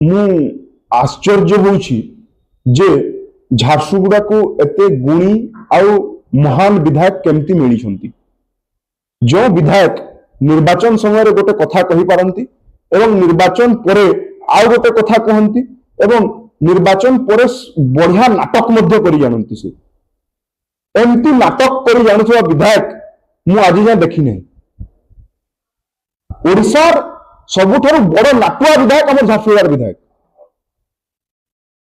ମୁଁ ଆଶ୍ଚର୍ଯ୍ୟ ହେଉଛି ଯେ ଝାରସୁଗୁଡ଼ାକୁ ଏତେ ଗୁଣୀ ଆଉ ମହାନ ବିଧାୟକ କେମିତି ମିଳିଛନ୍ତି। ଯେଉଁ ବିଧାୟକ ନିର୍ବାଚନ ସମୟରେ ଗୋଟେ କଥା କହିପାରନ୍ତି ଏବଂ ନିର୍ବାଚନ ପରେ ଆଉ ଗୋଟେ କଥା କହନ୍ତି ଏବଂ ନିର୍ବାଚନ ପରେ ବଢିଆ ନାଟକ ମଧ୍ୟ କରି ଜାଣନ୍ତି। ସେ ଏମିତି ନାଟକ କରି ଜାଣୁଥିବା ବିଧାୟକ ମୁଁ ଆଜି ଯାଏଁ ଦେଖି ନାହିଁ। ଓଡ଼ିଶାର ସବୁଠାରୁ ବଡ଼ ନାଟୁଆ ବିଧାୟକ ଆମର ଝାରସୁଗୁଡ଼ାର ବିଧାୟକ।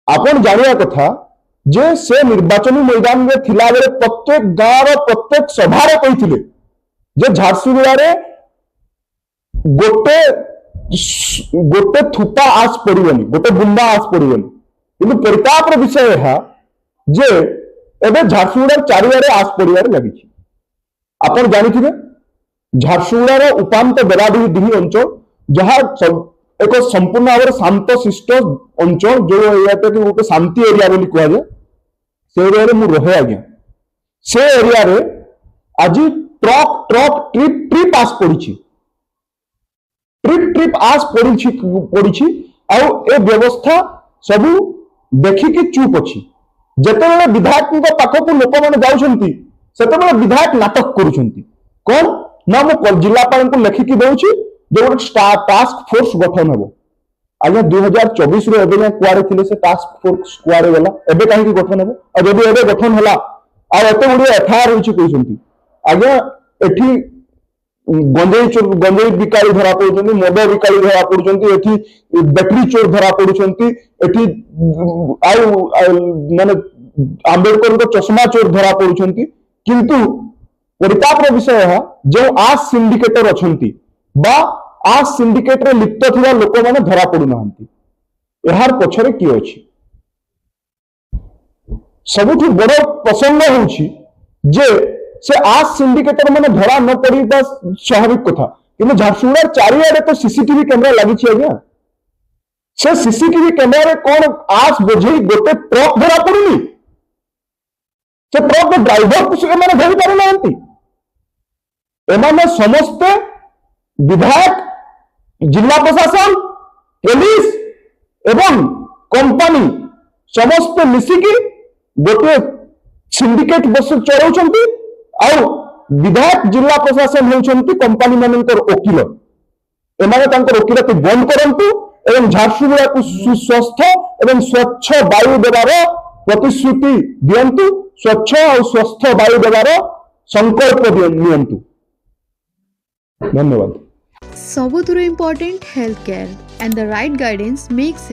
ଆପଣ ଜାଣିବା କଥା ଯେ ସେ ନିର୍ବାଚনী ମୈଦାନରେ ଥିଲାବେଳେ ପ୍ରତ୍ୟେକ ଗାଁର ପ୍ରତ୍ୟେକ ସଭାରେ କହିଥିଲେ ଯେ ଝାରସୁଗୁଡ଼ାରେ ଗୋଟେ ଗୋଟେ থুপা ଆସ ପଡିବନି, ଗୋଟେ ବୁନ୍ଦା ଆସ ପଡିବନି। କିନ୍ତୁ ପରିତାପର ବିଷୟ ଏହା ଯେ ଏବେ ଝାରସୁଗୁଡ଼ାର ଚାରିଆଡେ ଆସ ପଡିବାରେ ଲାଗିଛି। ଆପଣ ଜାଣିଥିବେ ଝାରସୁଗୁଡ଼ାର ଉପାନ୍ତ ବେଲାଡିହି ଅଞ୍ଚଳ ଯାହା ଏକ ସମ୍ପୂର୍ଣ୍ଣ ଭାବରେ ଶାନ୍ତ ଶିଷ୍ଟ ଅଞ୍ଚଳ, ଯୋଉ ଏରିଆଟାକୁ ଗୋଟେ ଶାନ୍ତି ଏରିଆ ବୋଲି କୁହାଯାଏ, ସେ ଏରିଆରେ ମୁଁ ରହେ ଆଜ୍ଞା। ସେ ଏରିଆରେ ଆଜି ଟ୍ରକ୍ ଟ୍ରକ୍ ଟ୍ରିପ୍ ଟ୍ରିପ୍ ଆସ ପଡିଛି, ଟ୍ରିପ୍ ଟ୍ରିପ୍ ଆସ ପଡିଛି ଆଉ ଏ ବ୍ୟବସ୍ଥା ସବୁ ଦେଖିକି ଚୁପ୍ ଅଛି। ଯେତେବେଳେ ବିଧାୟକଙ୍କ ପାଖକୁ ଲୋକମାନେ ଯାଉଛନ୍ତି ସେତେବେଳେ ବିଧାୟକ ନାଟକ କରୁଛନ୍ତି। କଣ ନା ମୁଁ ଜିଲ୍ଲାପାଳଙ୍କୁ ଲେଖିକି ଦଉଛି ଯେ ଗୋଟେ ଟାସ୍କ ଫୋର୍ସ ଗଠନ ହେବ। ଆଜ୍ଞା 2024 ଏବେ ଯାଏଁ କୁଆଡେ ଥିଲେ ସେ ଟାସ୍କ ଫୋର୍ସ, କୁଆଡେ ଗଲା? ଏବେ କାହିଁକି ଗଠନ ହେବ? ଆଉ ଯଦି ଏବେ ଗଠନ ହେଲା ଆଉ ଏତେ ଗୁଡିଏ ଏଫଆଇଆର ହେଇଛି କହୁଛନ୍ତି। ଆଜ୍ଞା ଏଠି ଗଞ୍ଜେଇ ବିକାଳି ଧରା ପଡୁଛନ୍ତି, ମଦ ବିକାଳି ଧରା ପଡୁଛନ୍ତି, ଏଠି ବ୍ୟାଟେରୀ ଚୋର ଧରା ପଡୁଛନ୍ତି, ଏଠି ଆଉ ମାନେ ଆମ୍ବେଦକରଙ୍କ ଚଷମା ଚୋର ଧରା ପଡୁଛନ୍ତି। କିନ୍ତୁ ପରିତାପର ବିଷୟ ଏହା ଯେଉଁ ଆସ ସିଣ୍ଡିକେଟର ଅଛନ୍ତି ବା ଆସ ସିଣ୍ଡିକେଟରେ ଲିପ୍ତ ଥିବା ଲୋକମାନେ ଧରା ପଡୁନାହାନ୍ତି। ଏହାର ପଛରେ କିଏ ଅଛି? ସବୁଠୁ ବଡ଼ ପ୍ରସଙ୍ଗ ହେଉଛି ଯେ ସେ ଆସ ସିଣ୍ଡିକେଟର ମାନେ ଧରା ନ ପଡିବା ସ୍ୱାଭାବିକ କଥା, କିନ୍ତୁ ଝାରସୁଗୁଡ଼ାର ଚାରିଆଡେ ତ ସିସିଟିଭି କ୍ୟାମେରା ଲାଗିଛି ଆଜ୍ଞା। ସେ ସିସିଟିଭି କ୍ୟାମେରାରେ କଣ ଆସ ବୋଝେଇ ଗୋଟେ ଟ୍ରକ୍ ଧରା ପଡୁନି? ସେ ଟ୍ରକ୍ ଡ୍ରାଇଭରକୁ ସେମାନେ ଧରି ପାରୁନାହାନ୍ତି। ଏମାନେ ସମସ୍ତେ ବିଧାୟକ, जिला प्रशासन, पुलिस एवं कंपनी समस्त मिसिकी गोटे सिंडिकेट बस चलाउछंती। आउ विधायक जिला प्रशासन होउछंती कंपनी मानकर वकील। एमाने तांकर वकीलती बंद करंतु एवं झारसुगुड़ा को सुस्वस्थ एवं स्वच्छ वायु देवार प्रतिश्रुति दियंतु, स्वच्छ और स्वस्थ वायु देवार संकल्प नियंतु। धन्यवाद। सबुथुरु important health care and the right guidance makes